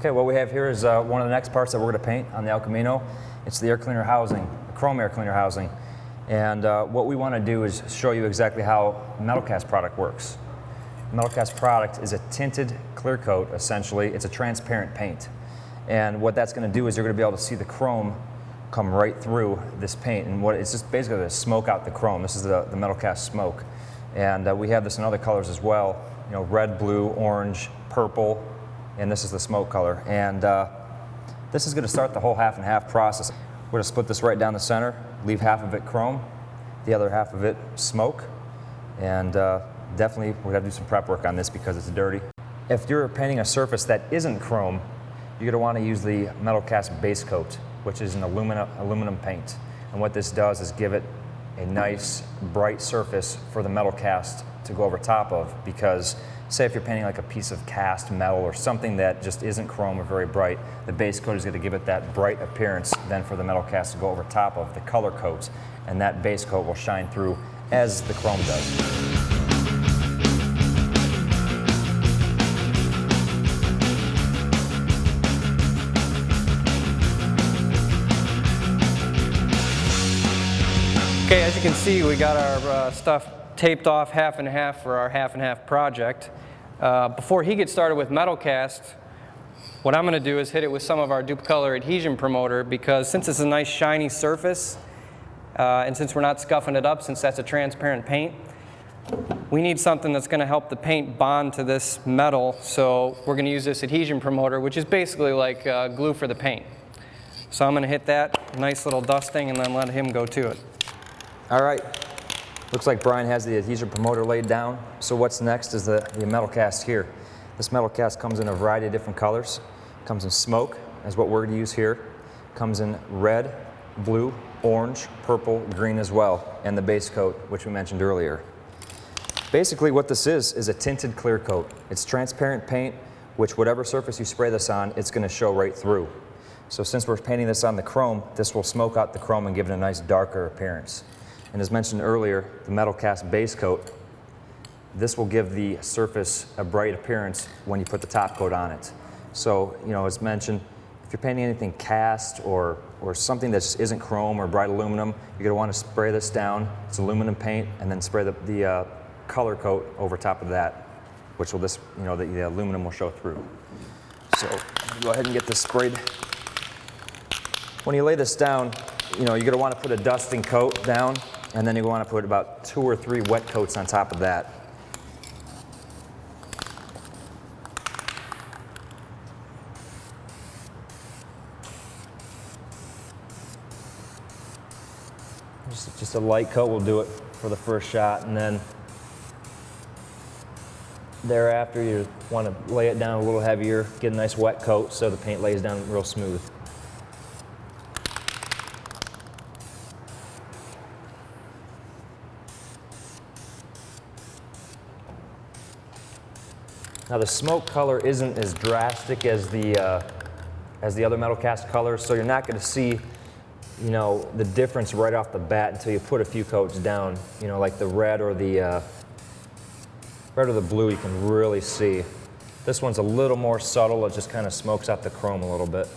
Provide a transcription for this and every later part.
Okay, what we have here is one of the next parts that we're going to paint on the El Camino. It's the air cleaner housing, the chrome air cleaner housing. And what we want to do is show you exactly how Metalcast product works. Metalcast product is a tinted clear coat, essentially. It's a transparent paint. And what that's going to do is you're going to be able to see the chrome come right through this paint. And what it's just basically to smoke out the chrome. This is the Metalcast smoke. And we have this in other colors as well, you know, red, blue, orange, purple, and this is the smoke color. And this is going to start the whole half and half process. We're going to split this right down the center, leave half of it chrome, the other half of it smoke, and definitely we're going to do some prep work on this because it's dirty. If you're painting a surface that isn't chrome, you're going to want to use the Metalcast base coat, which is an aluminum paint. And what this does is give it a nice bright surface for the Metalcast to go over top of, because say if you're painting like a piece of cast metal or something that just isn't chrome or very bright, the base coat is going to give it that bright appearance then for the Metalcast to go over top of the color coats, and that base coat will shine through as the chrome does. Okay, as you can see, we got our stuff taped off half and half for our half and half project. Before he gets started with Metalcast, what I'm going to do is hit it with some of our Dupli-Color Adhesion Promoter, because since it's a nice shiny surface, and since we're not scuffing it up, since that's a transparent paint, we need something that's going to help the paint bond to this metal. So we're going to use this Adhesion Promoter, which is basically like glue for the paint. So I'm going to hit that nice little dusting and then let him go to it. All right, looks like Brian has the adhesion promoter laid down. So what's next is the Metalcast here. This Metalcast comes in a variety of different colors. Comes in smoke, as what we're going to use here. Comes in red, blue, orange, purple, green as well, and the base coat, which we mentioned earlier. Basically what this is a tinted clear coat. It's transparent paint, which whatever surface you spray this on, it's going to show right through. So since we're painting this on the chrome, this will smoke out the chrome and give it a nice darker appearance. And as mentioned earlier, the Metalcast base coat, this will give the surface a bright appearance when you put the top coat on it. So, you know, as mentioned, if you're painting anything cast or something that just isn't chrome or bright aluminum, you're going to want to spray this down. It's aluminum paint, and then spray the color coat over top of that, which will the aluminum will show through. So go ahead and get this sprayed. When you lay this down, you know, you're going to want to put a dusting coat down, and then you want to put about 2 or 3 wet coats on top of that. Just a light coat will do it for the first shot, and then thereafter you want to lay it down a little heavier, get a nice wet coat so the paint lays down real smooth. Now the smoke color isn't as drastic as the other Metalcast colors, so you're not going to see, you know, the difference right off the bat until you put a few coats down. You know, like the red or the blue, you can really see. This one's a little more subtle. It just kind of smokes out the chrome a little bit.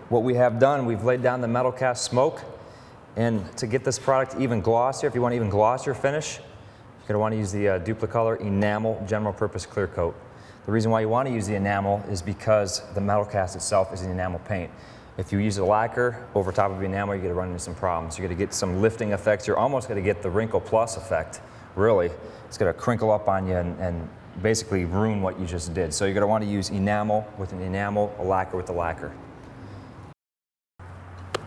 What we have done, we've laid down the Metalcast smoke, and to get this product even glossier, if you want even glossier finish, you're going to want to use the Dupli-Color Enamel General Purpose Clear Coat. The reason why you want to use the enamel is because the Metalcast itself is an enamel paint. If you use a lacquer over top of the enamel, you're going to run into some problems. You're going to get some lifting effects. You're almost going to get the wrinkle plus effect, really. It's going to crinkle up on you and basically ruin what you just did. So you're going to want to use enamel with an enamel, a lacquer with a lacquer.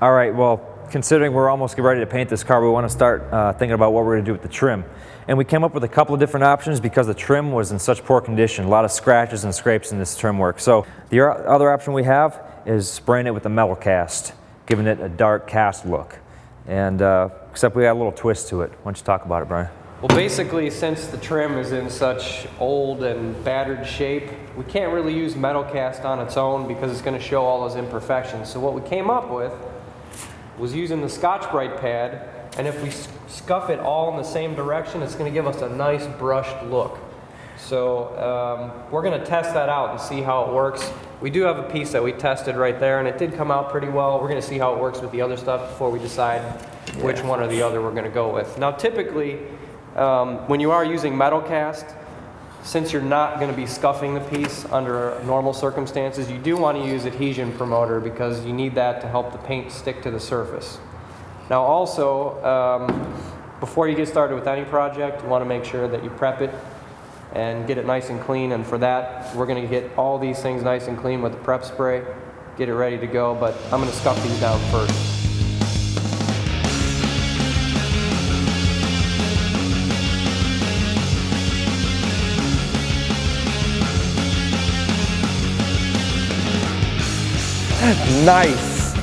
All right, well, considering we're almost ready to paint this car, we want to start thinking about what we're going to do with the trim. And we came up with a couple of different options because the trim was in such poor condition. A lot of scratches and scrapes in this trim work. So the other option we have is spraying it with a Metalcast, giving it a dark cast look. And except we got a little twist to it. Why don't you talk about it, Brian? Well, basically, since the trim is in such old and battered shape, we can't really use Metalcast on its own because it's going to show all those imperfections. So what we came up with was using the Scotch-Brite pad, and if we scuff it all in the same direction, it's going to give us a nice brushed look. So we're going to test that out and see how it works. We do have a piece that we tested right there, and it did come out pretty well. We're going to see how it works with the other stuff before we decide which one or the other we're going to go with. Now, typically, when you are using Metalcast, since you're not going to be scuffing the piece under normal circumstances, you do want to use Adhesion Promoter because you need that to help the paint stick to the surface. Now also, before you get started with any project, you want to make sure that you prep it and get it nice and clean, and for that, we're going to get all these things nice and clean with the prep spray, get it ready to go, but I'm going to scuff these down first. Nice.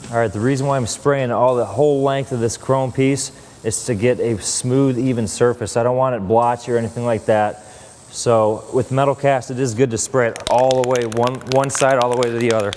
All right, the reason why I'm spraying the whole length of this chrome piece is to get a smooth, even surface. I don't want it blotchy or anything like that. So with Metalcast, it is good to spray it all the way, one side all the way to the other.